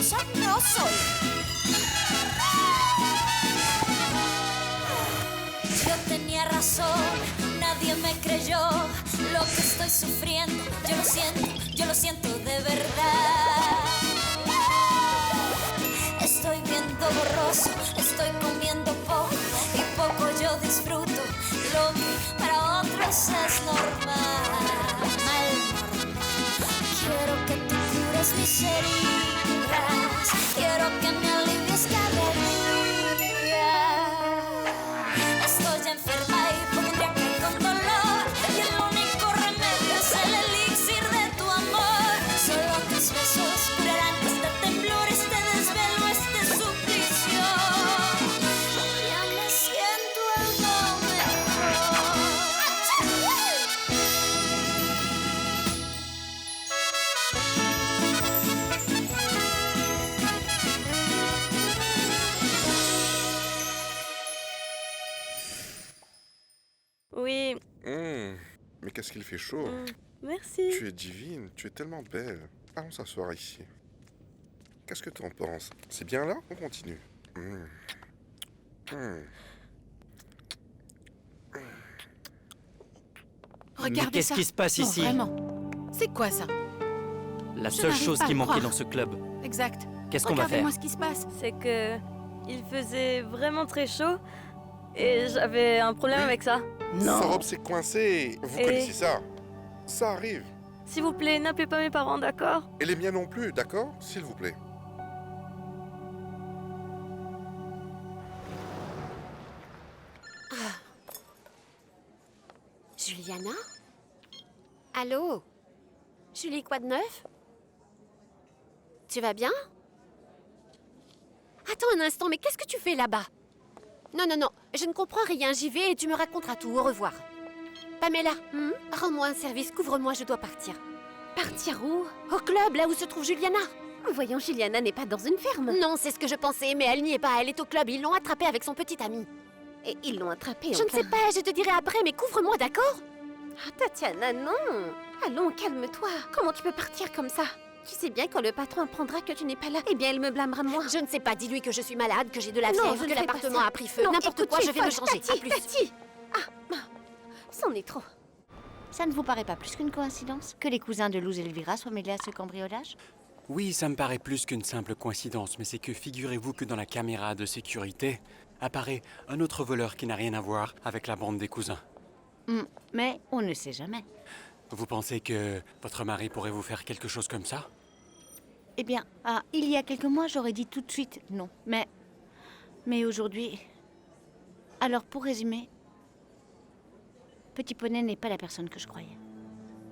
peligrosa no soy. Yo tenía razón, nadie me creyó lo que estoy sufriendo. Yo lo siento de verdad. Estoy viendo borroso, estoy comiendo poco y poco yo disfruto. Lo que para otros es normal. Quiero que tú cures mis heridas, quiero que me alivies cada día. Estoy enferma y pondría que con dolor, y el único remedio es el elixir de tu amor. Solo tus besos curarán este temblor, este desvelo, este suplicio. Ya me siento algo mejor. Oui, Mais qu'est-ce qu'il fait chaud. merci. Tu es divine, tu es tellement belle. Allons s'asseoir ici. Qu'est-ce que tu en penses? C'est bien là? On continue. Regardez Mais qu'est-ce ça. qui se passe Non, ici? vraiment. C'est quoi ça? La Je seule n'arrive chose pas à qui le manquait croire. dans ce club. Exact. Qu'est-ce qu'on va faire? Regardez-moi ce qui se passe. C'est que il faisait vraiment très chaud et j'avais un problème avec ça. Sa robe s'est coincée. Vous Et- connaissez ça? Ça arrive. S'il vous plaît, n'appelez pas mes parents, d'accord? Et les miens non plus, d'accord? S'il vous plaît. Juliana? Allô? Julie, quoi de neuf? Tu vas bien? Attends un instant, mais qu'est-ce que tu fais là-bas? Non, non, non, je ne comprends rien, j'y vais et tu me raconteras tout, au revoir. Pamela, rends-moi un service, couvre-moi, je dois partir. Partir où? Au club, là où se trouve Juliana. Voyons, Juliana n'est pas dans une ferme. Non, c'est ce que je pensais, mais elle n'y est pas, elle est au club, ils l'ont attrapée avec son petit ami. Et ils l'ont attrapée Je ne sais pas, je te dirai après, mais couvre-moi, d'accord? Ah, Tatiana, non. Allons, calme-toi. Comment tu peux partir comme ça? Tu sais bien quand le patron apprendra que tu n'es pas là, eh bien, il me blâmera moi. Je ne sais pas, dis-lui que je suis malade, que j'ai de la Non, fièvre, je ne que fais pas l'appartement ça. a pris feu, Non, n'importe écoute, quoi, tu je es vais me folle. changer. À Tati, plus. Tati. C'en est trop. Ça ne vous paraît pas plus qu'une coïncidence que les cousins de Luz Elvira soient mêlés à ce cambriolage? Oui, ça me paraît plus qu'une simple coïncidence, mais c'est que figurez-vous que dans la caméra de sécurité apparaît un autre voleur qui n'a rien à voir avec la bande des cousins. Mais on ne sait jamais. Vous pensez que votre mari pourrait vous faire quelque chose comme ça? Eh bien, il y a quelques mois, j'aurais dit tout de suite non. Mais aujourd'hui... Alors, pour résumer, Petit Poney n'est pas la personne que je croyais.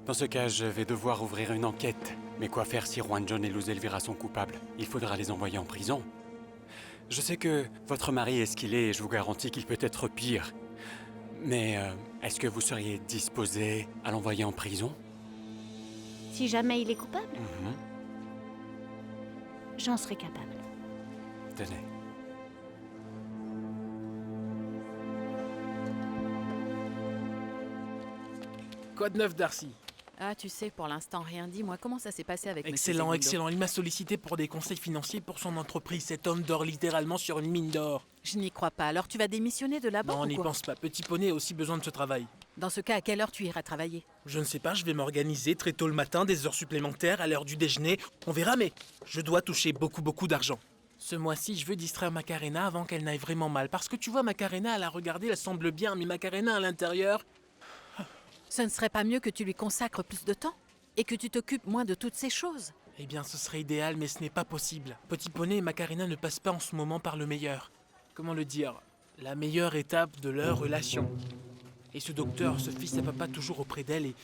Dans ce cas, je vais devoir ouvrir une enquête. Mais quoi faire si Juan John et Luz Elvira sont coupables? Il faudra les envoyer en prison. Je sais que votre mari est ce qu'il est et je vous garantis qu'il peut être pire. Mais est-ce que vous seriez disposé à l'envoyer en prison? Si jamais il est coupable, Mhm. j'en serais capable. Tenez. Quoi de neuf, Darcy? Ah, tu sais, pour l'instant, rien dit. Moi, comment ça s'est passé avec Monsieur Excellent, Segundo? excellent. Il m'a sollicité pour des conseils financiers pour son entreprise. Cet homme dort littéralement sur une mine d'or. Je n'y crois pas. Alors, tu vas démissionner de la banque Non, on ou n'y quoi? pense pas. Petit Poney a aussi besoin de ce travail. Dans ce cas, à quelle heure tu iras travailler? Je ne sais pas, je vais m'organiser très tôt le matin, des heures supplémentaires, à l'heure du déjeuner. On verra, mais je dois toucher beaucoup d'argent. Ce mois-ci, je veux distraire Macarena avant qu'elle n'aille vraiment mal. Parce que tu vois, Macarena, à la regarder, elle semble bien, mais Macarena à l'intérieur... Ce ne serait pas mieux que tu lui consacres plus de temps? Et que tu t'occupes moins de toutes ces choses? Eh bien, ce serait idéal, mais ce n'est pas possible. Petit Poney et Macarena ne passent pas en ce moment par le meilleur. Comment le dire? La meilleure étape de leur relation. Et ce docteur, ce fils à papa toujours auprès d'elle et...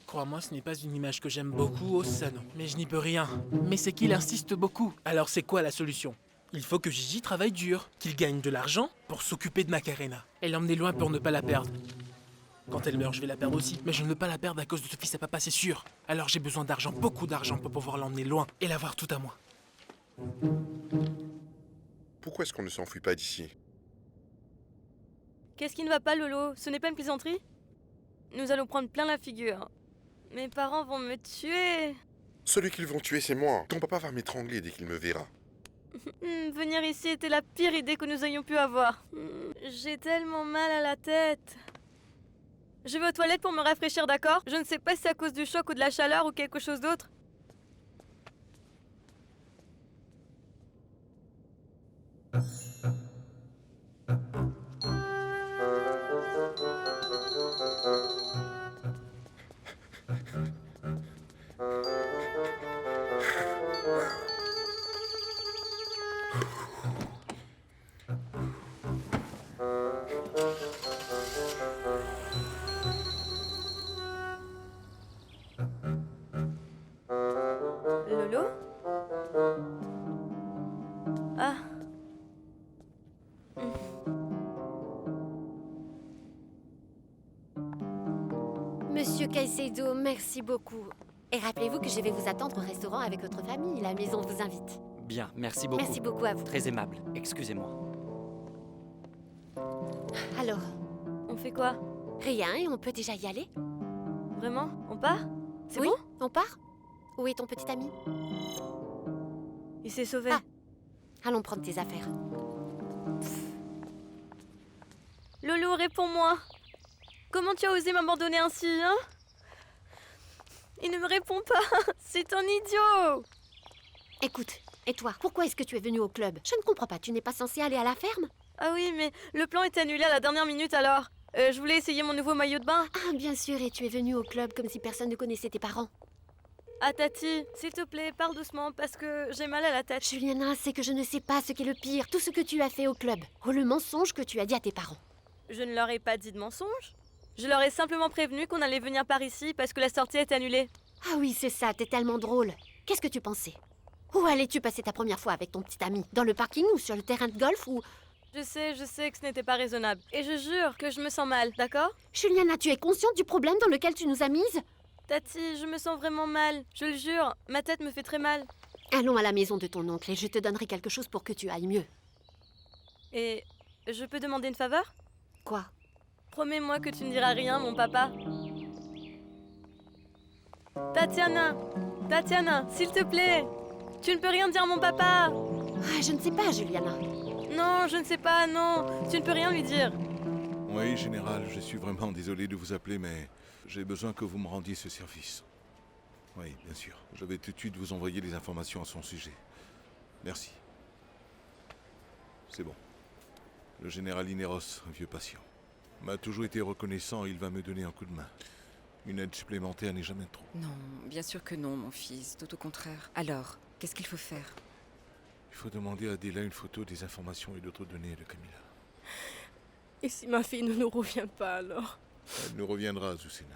Crois-moi, ce n'est pas une image que j'aime beaucoup au Sun. Mais je n'y peux rien. Mais c'est qu'il insiste beaucoup. Alors c'est quoi la solution? Il faut que Gigi travaille dur, qu'il gagne de l'argent pour s'occuper de Macarena. Et l'emmener loin pour ne pas la perdre. Quand elle meurt, je vais la perdre aussi. Mais je ne veux pas la perdre à cause de ce fils à papa, c'est sûr. Alors j'ai besoin d'argent, beaucoup d'argent pour pouvoir l'emmener loin et l'avoir tout à moi. Pourquoi est-ce qu'on ne s'enfuit pas d'ici? Qu'est-ce qui ne va pas, Lolo? Ce n'est pas une plaisanterie? Nous allons prendre plein la figure. Mes parents vont me tuer. Celui qu'ils vont tuer, c'est moi. Ton papa va m'étrangler dès qu'il me verra. Venir ici était la pire idée que nous ayons pu avoir. J'ai tellement mal à la tête. Je vais aux toilettes pour me rafraîchir, d'accord? Je ne sais pas si c'est à cause du choc ou de la chaleur ou quelque chose d'autre. Lolo? Ah. Monsieur Caicedo, merci beaucoup. Et rappelez-vous que je vais vous attendre au restaurant avec votre famille. La maison vous invite. Bien, merci beaucoup. Merci beaucoup à vous. Très aimable. Excusez-moi. Alors, On fait quoi? rien et on peut déjà y aller? Vraiment? On part? C'est Oui, bon? on part? Où est ton petit ami? Il s'est sauvé. Ah. Allons prendre tes affaires. Lolo, réponds-moi. Comment tu as osé m'abandonner ainsi, hein? Il ne me répond pas. C'est un idiot. Écoute, et toi, pourquoi est-ce que tu es venu au club? Je ne comprends pas, tu n'es pas censé aller à la ferme? Ah oui, mais le plan est annulé à la dernière minute alors. Je voulais essayer mon nouveau maillot de bain. Ah, bien sûr, et tu es venu au club comme si personne ne connaissait tes parents. Ah Tati, s'il te plaît, parle doucement parce que j'ai mal à la tête. Juliana, c'est que je ne sais pas ce qu'est le pire. Tout ce que tu as fait au club. Oh, le mensonge que tu as dit à tes parents. Je ne leur ai pas dit de mensonge. Je leur ai simplement prévenu qu'on allait venir par ici parce que la sortie est annulée. Ah oui, c'est ça, t'es tellement drôle. Qu'est-ce que tu pensais? Où allais-tu passer ta première fois avec ton petit ami? Dans le parking ou sur le terrain de golf ou... Je sais que ce n'était pas raisonnable. Et je jure que je me sens mal, d'accord? Juliana, tu es consciente du problème dans lequel tu nous as mises? Tati, je me sens vraiment mal. Je le jure, ma tête me fait très mal. Allons à la maison de ton oncle et je te donnerai quelque chose pour que tu ailles mieux. Et je peux demander une faveur? Quoi? Promets-moi que tu ne diras rien, mon papa. Tatiana, s'il te plaît. Tu ne peux rien dire à mon papa. Ah, je ne sais pas, Juliana. Non, je ne sais pas, non. Tu ne peux rien lui dire. Oui, général, je suis vraiment désolé de vous appeler, mais j'ai besoin que vous me rendiez ce service. Oui, bien sûr. Je vais tout de suite vous envoyer les informations à son sujet. Merci. C'est bon. Le général Ineros, un vieux patient, m'a toujours été reconnaissant et il va me donner un coup de main. Une aide supplémentaire n'est jamais trop. Non, bien sûr que non, mon fils. Tout au contraire. Alors, qu'est-ce qu'il faut faire? Il faut demander à Adela une photo des informations et d'autres données de Camilla. Et si ma fille ne nous revient pas alors? Elle nous reviendra, Azucena.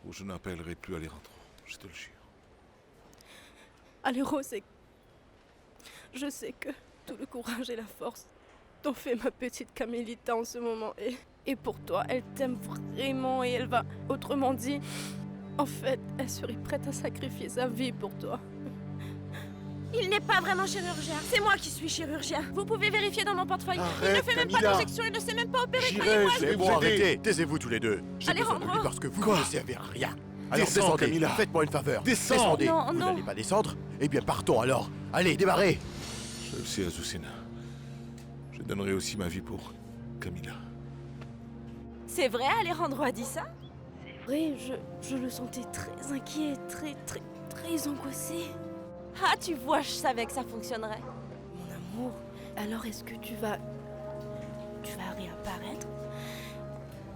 Ou je n'appellerai plus Alejandro, je te le jure. Alejandro, je sais que tout le courage et la force dont fait ma petite Camillita en ce moment. Et pour toi, elle t'aime vraiment et elle va... Autrement dit, en fait, elle serait prête à sacrifier sa vie pour toi. Il n'est pas vraiment chirurgien. C'est moi qui suis chirurgien. Vous pouvez vérifier dans mon portefeuille. Arrête, il ne fait même pas Camilla. d'injection, il ne sait même pas opérer. J'irai, Croyez-moi, je vais vous arrêter. Taisez-vous tous les deux. J'ai besoin de lui Alejandro. parce que vous ne servez à rien. Alors Descends, descendez, Camilla. faites-moi une faveur. Descends. Descendez. Non, Vous non. n'allez pas descendre? Eh bien partons alors. Allez, démarrez. Je le sais, Azucena. Je donnerai aussi ma vie pour Camilla. C'est vrai, Alejandro a dit ça? Oui, je le sentais très inquiet, très angoissé. Ah, tu vois, je savais que ça fonctionnerait. Mon amour, alors est-ce que tu vas réapparaître?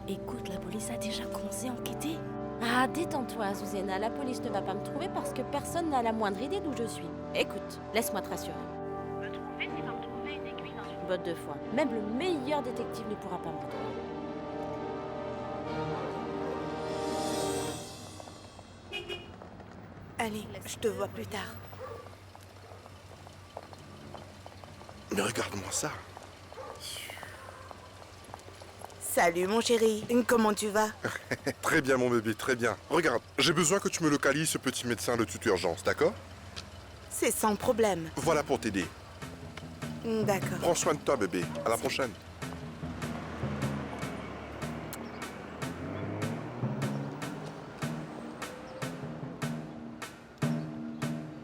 Écoute, la police a déjà commencé à enquêter. Ah, détends-toi, Azucena. La police ne va pas me trouver parce que personne n'a la moindre idée d'où je suis. Écoute, laisse-moi te rassurer. Me trouver, c'est comme trouver une aiguille dans une... Botte de foin. Même le meilleur détective ne pourra pas me retrouver. Allez, je te vois plus tard. Mais regarde-moi ça. Salut mon chéri, comment tu vas? Très bien, mon bébé, très bien. Regarde, j'ai besoin que tu me localises ce petit médecin de toute urgence, d'accord? C'est sans problème. Voilà pour t'aider. D'accord. Prends soin de toi, bébé. À la prochaine.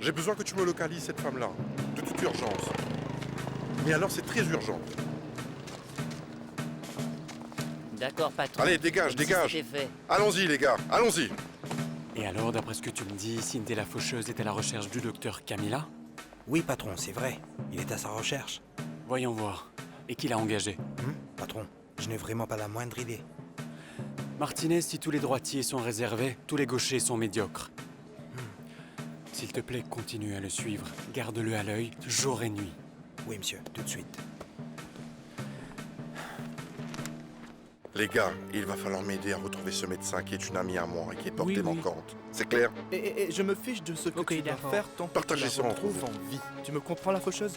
J'ai besoin que tu me localises cette femme-là, de toute urgence. Mais alors, c'est très urgent. D'accord, patron. Allez, dégage, Comme si dégage. c'était fait. Allons-y, les gars, allons-y. Et alors, d'après ce que tu me dis, Cynthia la faucheuse est à la recherche du docteur Camilla? Oui, patron, c'est vrai. Il est à sa recherche. Voyons voir. Et qui l'a engagé? Patron, je n'ai vraiment pas la moindre idée. Martinez, si tous les droitiers sont réservés, tous les gauchers sont médiocres. S'il te plaît, continue à le suivre. Garde-le à l'œil, jour et nuit. Oui, monsieur, tout de suite. Les gars, il va falloir m'aider à retrouver ce médecin qui est une amie à moi et qui est portée Oui, oui. manquante. C'est clair? Et je me fiche de ce que tu dois faire tant que tu Partagez la ça entre retrouves vous. en vie. Tu me comprends, la faucheuse?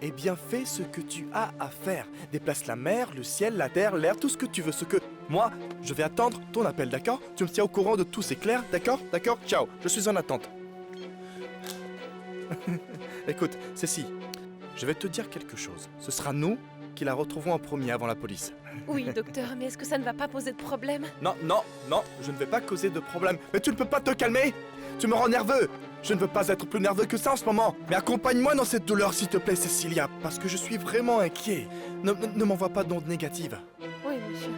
Eh bien, fais ce que tu as à faire. Déplace la mer, le ciel, la terre, l'air, tout ce que tu veux. Ce que... Moi, je vais attendre ton appel, d'accord? Tu me tiens au courant de tout, c'est clair? D'accord? D'accord? Ciao, je suis en attente. Écoute, Cécile, je vais te dire quelque chose. Ce sera nous qui la retrouvons en premier avant la police. Oui, docteur, mais est-ce que ça ne va pas poser de problème? Non, non, non, je ne vais pas causer de problème. Mais tu ne peux pas te calmer? Tu me rends nerveux. Je ne veux pas être plus nerveux que ça en ce moment. Mais accompagne-moi dans cette douleur, s'il te plaît, Cécilia, parce que je suis vraiment inquiet. Ne m'envoie pas d'ondes négatives. Oui, monsieur.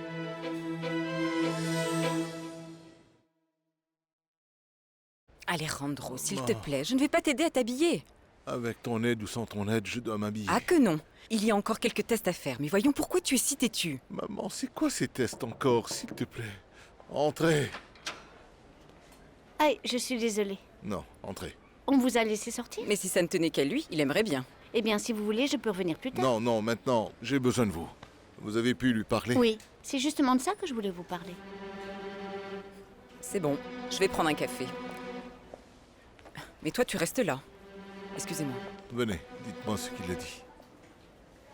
Alejandro, s'il te plaît, je ne vais pas t'aider à t'habiller. Avec ton aide ou sans ton aide, je dois m'habiller. Ah que non. Il y a encore quelques tests à faire, mais voyons pourquoi tu es si têtu. Maman, c'est quoi ces tests encore, s'il te plaît? Entrez. Aïe, je suis désolée. Non, entrez. On vous a laissé sortir? Mais si ça ne tenait qu'à lui, il aimerait bien. Eh bien, si vous voulez, je peux revenir plus tard. Non, non, maintenant, j'ai besoin de vous. Vous avez pu lui parler? Oui, c'est justement de ça que je voulais vous parler. C'est bon, je vais prendre un café. Mais toi, tu restes là. Excusez-moi. Venez, dites-moi ce qu'il a dit.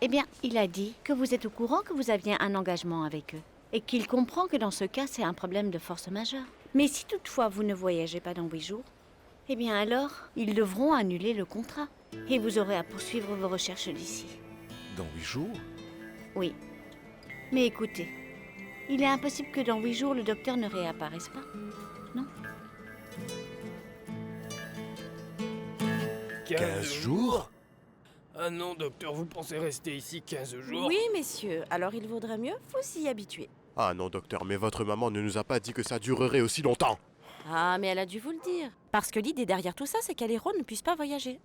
Eh bien, il a dit que vous êtes au courant que vous aviez un engagement avec eux. Et qu'il comprend que dans ce cas, c'est un problème de force majeure. Mais si toutefois vous ne voyagez pas dans 8 jours, eh bien alors, ils devront annuler le contrat. Et vous aurez à poursuivre vos recherches d'ici. Dans 8 jours? Oui. Mais écoutez, il est impossible que dans 8 jours, le docteur ne réapparaisse pas. Non? 15 jours? Ah non, docteur, vous pensez rester ici 15 jours? Oui, messieurs, alors il vaudrait mieux vous s'y habituer. Ah non, docteur, mais votre maman ne nous a pas dit que ça durerait aussi longtemps. Ah, mais elle a dû vous le dire. Parce que l'idée derrière tout ça, c'est qu'Alejandro ne puisse pas voyager.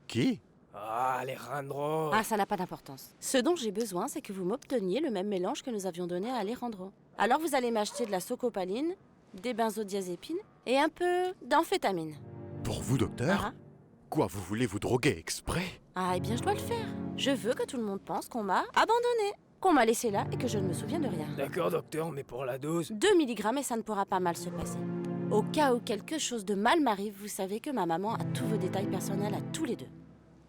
Qui? Ah, Alejandro. Ah, ça n'a pas d'importance. Ce dont j'ai besoin, c'est que vous m'obteniez le même mélange que nous avions donné à Alejandro. Alors vous allez m'acheter de la socopaline, des benzodiazépines et un peu d'amphétamine. Pour vous, docteur? Ah. Quoi, vous voulez vous droguer exprès? Ah, eh bien, je dois le faire. Je veux que tout le monde pense qu'on m'a abandonné, qu'on m'a laissé là et que je ne me souviens de rien. D'accord, docteur, mais pour la dose... 2 mg et ça ne pourra pas mal se passer. Au cas où quelque chose de mal m'arrive, vous savez que ma maman a tous vos détails personnels à tous les deux.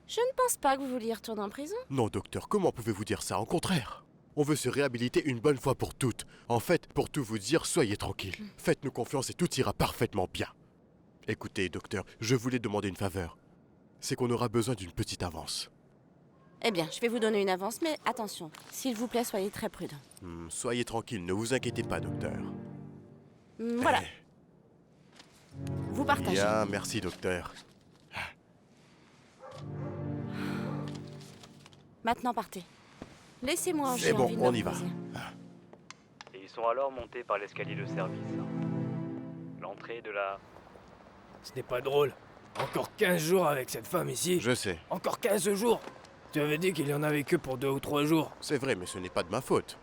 Je ne pense pas que vous vouliez retourner en prison. Non, docteur, comment pouvez-vous dire ça? Au contraire. On veut se réhabiliter une bonne fois pour toutes. En fait, pour tout vous dire, soyez tranquille. Faites-nous confiance et tout ira parfaitement bien. Écoutez, docteur, je voulais demander une faveur. C'est qu'on aura besoin d'une petite avance. Eh bien, je vais vous donner une avance, mais attention, s'il vous plaît, soyez très prudent. Soyez tranquille, ne vous inquiétez pas, docteur. Voilà. Vous partagez. Bien, merci, docteur. Maintenant, partez. Laissez-moi C'est bon, on y va. Et ils sont alors montés par l'escalier de service. L'entrée de la... Ce n'est pas drôle. Encore 15 jours avec cette femme ici. Je sais. Encore 15 jours. Tu avais dit qu'il y en avait que pour 2 ou 3 jours. C'est vrai, mais ce n'est pas de ma faute.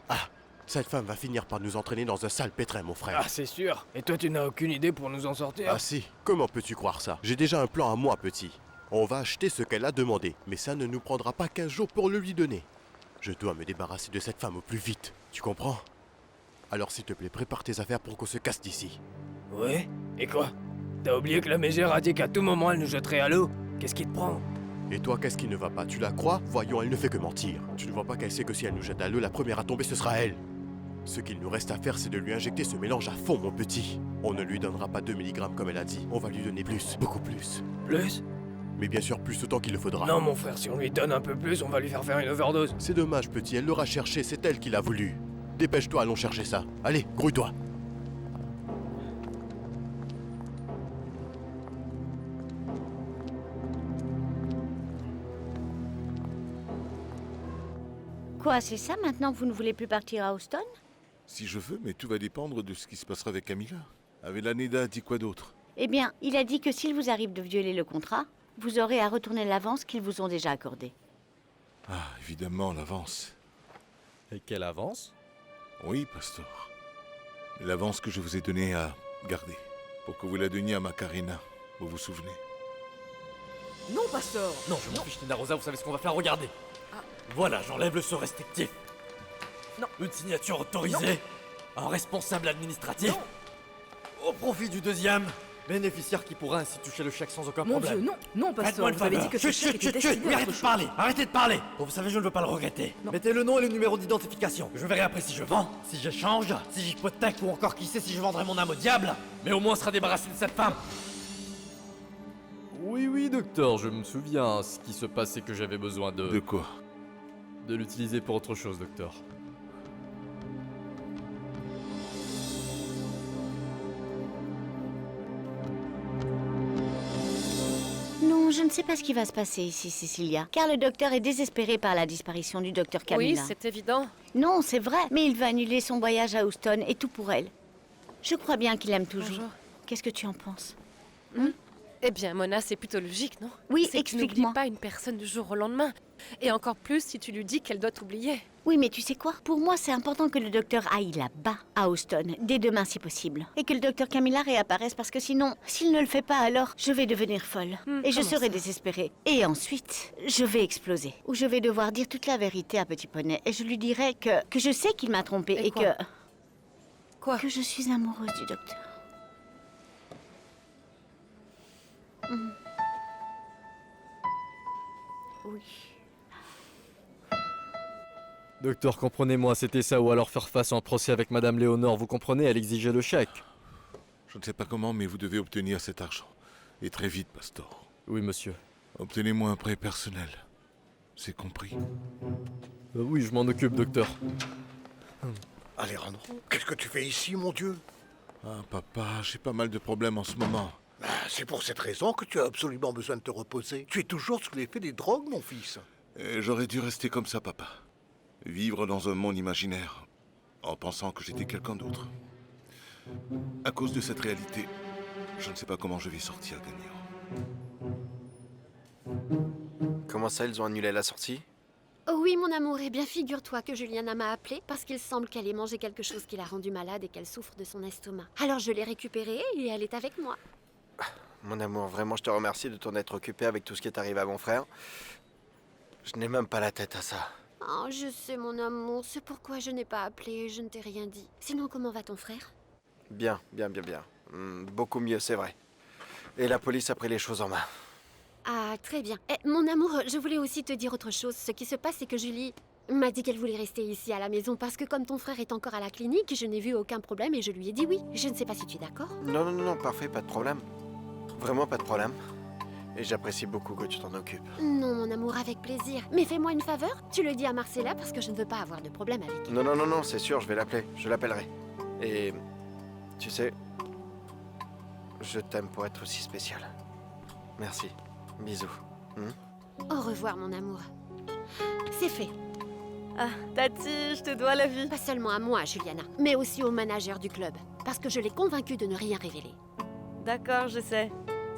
Ah, cette femme va finir par nous entraîner dans un sale pétrin, mon frère. Ah, c'est sûr. Et toi, tu n'as aucune idée pour nous en sortir? Ah si, comment peux-tu croire ça? J'ai déjà un plan à moi, petit. On va acheter ce qu'elle a demandé, mais ça ne nous prendra pas 15 jours pour le lui donner. Je dois me débarrasser de cette femme au plus vite, tu comprends? Alors s'il te plaît, prépare tes affaires pour qu'on se casse d'ici. Ouais? Et quoi? T'as oublié que la mégère a dit qu'à tout moment elle nous jetterait à l'eau? Qu'est-ce qui te prend? Et toi, qu'est-ce qui ne va pas? Tu la crois? Voyons, elle ne fait que mentir. Tu ne vois pas qu'elle sait que si elle nous jette à l'eau, la première à tomber, ce sera elle. Ce qu'il nous reste à faire, c'est de lui injecter ce mélange à fond, mon petit. On ne lui donnera pas 2 mg comme elle a dit. On va lui donner plus, beaucoup plus. Plus? Mais bien sûr, plus autant qu'il le faudra. Non, mon frère, si on lui donne un peu plus, on va lui faire une overdose. C'est dommage, petit. Elle l'aura cherché, c'est elle qui l'a voulu. Dépêche-toi, allons chercher ça. Allez, grouille-toi. Quoi, c'est ça maintenant? Vous ne voulez plus partir à Houston? Si je veux, mais tout va dépendre de ce qui se passera avec Camilla. Avellaneda a dit quoi d'autre? Eh bien, il a dit que s'il vous arrive de violer le contrat, vous aurez à retourner l'avance qu'ils vous ont déjà accordée. Ah, évidemment, l'avance. Et quelle avance? Oui, Pastor. L'avance que je vous ai donnée à garder, pour que vous la donniez à Macarena, vous vous souvenez? Non, Pastor. Non, je m'en fiche, Nina Rosa, vous savez ce qu'on va faire, regardez. Voilà, j'enlève le sceau restrictif. Non. Une signature autorisée. Un responsable administratif. Au profit du deuxième bénéficiaire qui pourra ainsi toucher le chèque sans aucun Mon problème. Dieu, non, Pastor, vous avez dit que ce chèque était destiné oui, à arrêtez autre de parler, arrêtez de parler. Bon, vous savez, je ne veux pas le regretter. Mettez le nom et le numéro d'identification. Je verrai après si je vends, si j'échange, si j'hypothèque ou encore qui sait si je vendrai mon âme au diable. Mais au moins, on sera débarrassé de cette femme. Oui, docteur, je me souviens. Ce qui se passe, c'est que j'avais besoin de... De quoi? De l'utiliser pour autre chose, docteur. Non, je ne sais pas ce qui va se passer ici, Cecilia, car le docteur est désespéré par la disparition du docteur Camilla. Oui, c'est évident. Non, c'est vrai, mais il va annuler son voyage à Houston et tout pour elle. Je crois bien qu'il aime toujours. Bonjour. Qu'est-ce que tu en penses? Eh bien, Mona, c'est plutôt logique, non? Oui, C'est que tu explique-moi. n'oublies pas une personne du jour au lendemain. Et encore plus si tu lui dis qu'elle doit t'oublier. Oui, mais tu sais quoi? Pour moi, c'est important que le docteur aille là-bas, à Houston, dès demain si possible. Et que le docteur Camilla réapparaisse parce que sinon, s'il ne le fait pas, alors je vais devenir folle. Et je comment serai ça? désespérée. Et ensuite, je vais exploser. Ou je vais devoir dire toute la vérité à Petit Poney. Et je lui dirai que je sais qu'il m'a trompée et quoi? que... Quoi? Que je suis amoureuse du docteur. Oui. Docteur, comprenez-moi, c'était ça, ou alors faire face à un procès avec Madame Léonore, vous comprenez, elle exigeait le chèque. Je ne sais pas comment, mais vous devez obtenir cet argent. Et très vite, Pastor. Oui, monsieur. Obtenez-moi un prêt personnel. C'est compris? Oui, je m'en occupe, docteur. Alejandro, qu'est-ce que tu fais ici, mon Dieu? Ah, papa, j'ai pas mal de problèmes en ce moment. Ah, c'est pour cette raison que tu as absolument besoin de te reposer. Tu es toujours sous l'effet des drogues, mon fils. J'aurais dû rester comme ça, papa. Vivre dans un monde imaginaire, en pensant que j'étais quelqu'un d'autre. À cause de cette réalité, je ne sais pas comment je vais sortir gagnant. Comment ça, ils ont annulé la sortie? Oh oui, mon amour, eh bien figure-toi que Juliana m'a appelée parce qu'il semble qu'elle ait mangé quelque chose qui l'a rendue malade et qu'elle souffre de son estomac. Alors je l'ai récupérée et elle est avec moi. Mon amour, vraiment, je te remercie de t'en être occupé avec tout ce qui est arrivé à mon frère. Je n'ai même pas la tête à ça. Oh, je sais, mon amour, c'est pourquoi je n'ai pas appelé et je ne t'ai rien dit. Sinon, comment va ton frère? Bien. Beaucoup mieux, c'est vrai. Et la police a pris les choses en main. Ah, très bien. Mon amour, je voulais aussi te dire autre chose. Ce qui se passe, c'est que Julie m'a dit qu'elle voulait rester ici à la maison parce que comme ton frère est encore à la clinique, je n'ai vu aucun problème et je lui ai dit oui. Je ne sais pas si tu es d'accord. Non, parfait, pas de problème. Vraiment pas de problème. Et j'apprécie beaucoup que tu t'en occupes. Non, mon amour, avec plaisir. Mais fais-moi une faveur, tu le dis à Marcella parce que je ne veux pas avoir de problème avec elle. Non, c'est sûr, je vais l'appeler. Je l'appellerai. Et... tu sais... je t'aime pour être aussi spécial. Merci. Bisous. Au revoir, mon amour. C'est fait. Ah, Tati, je te dois la vie. Pas seulement à moi, Juliana, mais aussi au manager du club. Parce que je l'ai convaincu de ne rien révéler. D'accord, je sais.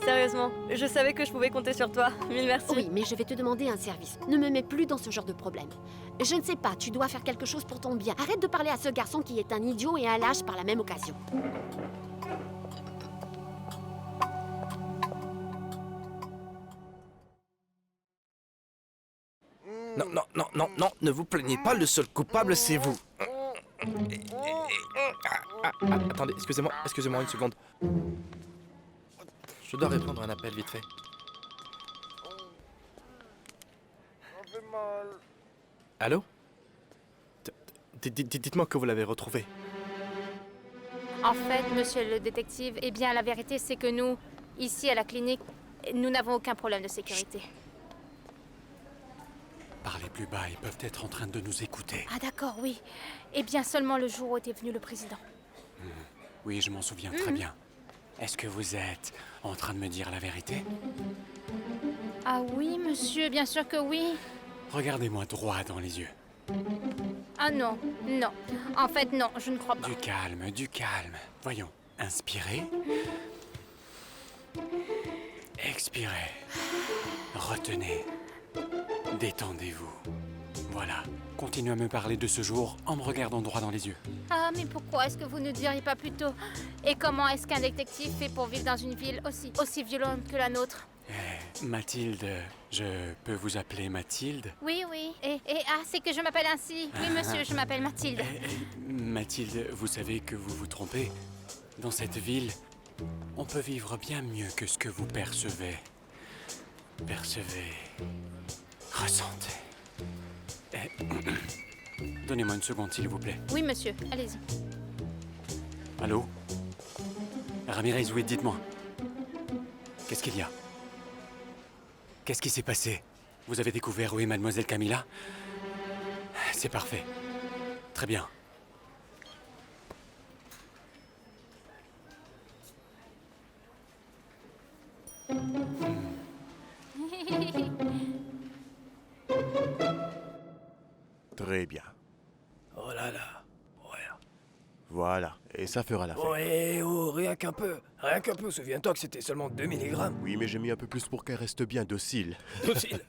Sérieusement, je savais que je pouvais compter sur toi. Mille merci. Oui, mais je vais te demander un service. Ne me mets plus dans ce genre de problème. Je ne sais pas, tu dois faire quelque chose pour ton bien. Arrête de parler à ce garçon qui est un idiot et un lâche par la même occasion. Non, ne vous plaignez pas, le seul coupable, c'est vous. Attendez, excusez-moi une seconde. Je dois répondre à un appel vite fait. Allô? Dites-moi que vous l'avez retrouvé. En fait, monsieur le détective, eh bien, la vérité, c'est que nous, ici à la clinique, nous n'avons aucun problème de sécurité. Parlez plus bas, ils peuvent être en train de nous écouter. Ah d'accord, oui. Eh bien, seulement le jour où était venu le président. Oui, je m'en souviens très bien. Est-ce que vous êtes en train de me dire la vérité? Ah oui, monsieur, bien sûr que oui. Regardez-moi droit dans les yeux. Ah non, non. En fait, non, je ne crois pas. Du calme, du calme. Voyons, inspirez. Expirez. Retenez. Détendez-vous. Voilà. Continuez à me parler de ce jour en me regardant droit dans les yeux. Ah, mais pourquoi est-ce que vous ne diriez pas plus tôt? Et comment est-ce qu'un détective fait pour vivre dans une ville aussi violente que la nôtre? Mathilde, je peux vous appeler Mathilde? Oui, oui. C'est que je m'appelle ainsi. Oui, monsieur, je m'appelle Mathilde. Mathilde, vous savez que vous vous trompez. Dans cette ville, on peut vivre bien mieux que ce que vous percevez. Percevez. Ressentez. Donnez-moi une seconde, s'il vous plaît. Oui, monsieur, allez-y. Allô? Ramirez, oui, dites-moi. Qu'est-ce qu'il y a? Qu'est-ce qui s'est passé? Vous avez découvert où est mademoiselle Camilla? C'est parfait. Très bien. Très bien. Oh là là. Voilà, et ça fera l'affaire. Rien qu'un peu. Rien qu'un peu, souviens-toi que c'était seulement 2 mg. Oui, mais j'ai mis un peu plus pour qu'elle reste bien docile. Docile?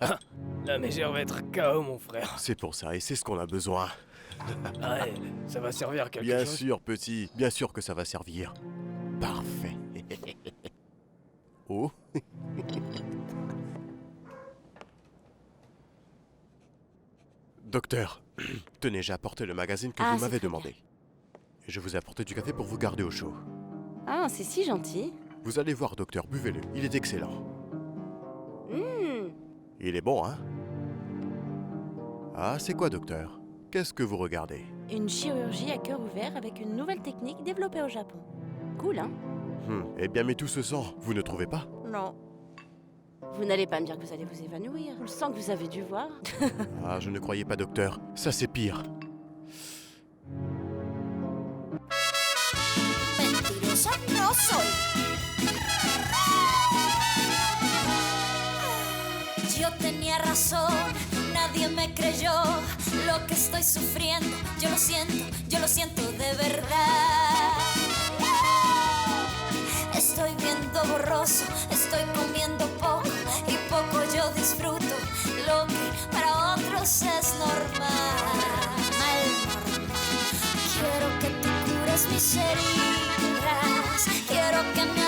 La mégère va être KO, mon frère. C'est pour ça, et c'est ce qu'on a besoin. Ouais, ça va servir à quelque Bien chose. sûr, petit. Bien sûr que ça va servir. Parfait. Oh. Docteur, tenez, j'ai apporté le magazine que vous m'avez demandé. Et je vous ai apporté du café pour vous garder au chaud. Ah, c'est si gentil. Vous allez voir, docteur, buvez-le. Il est excellent. Il est bon, hein? Ah, c'est quoi, docteur? Qu'est-ce que vous regardez? Une chirurgie à cœur ouvert avec une nouvelle technique développée au Japon. Cool, hein? Eh bien, mais tout ce sang, vous ne trouvez pas? Non. Vous n'allez pas me dire que vous allez vous évanouir. Le sang que vous avez dû voir. Ah, je ne croyais pas, docteur. Ça, c'est pire. Mentirosa no soy. Yo tenía razón, nadie me creyó lo que estoy sufriendo. Yo lo siento de verdad. Estoy viendo borroso, estoy comiendo poco y poco yo disfruto lo que para otros es normal. Quiero que tú cures mis heridas, quiero que me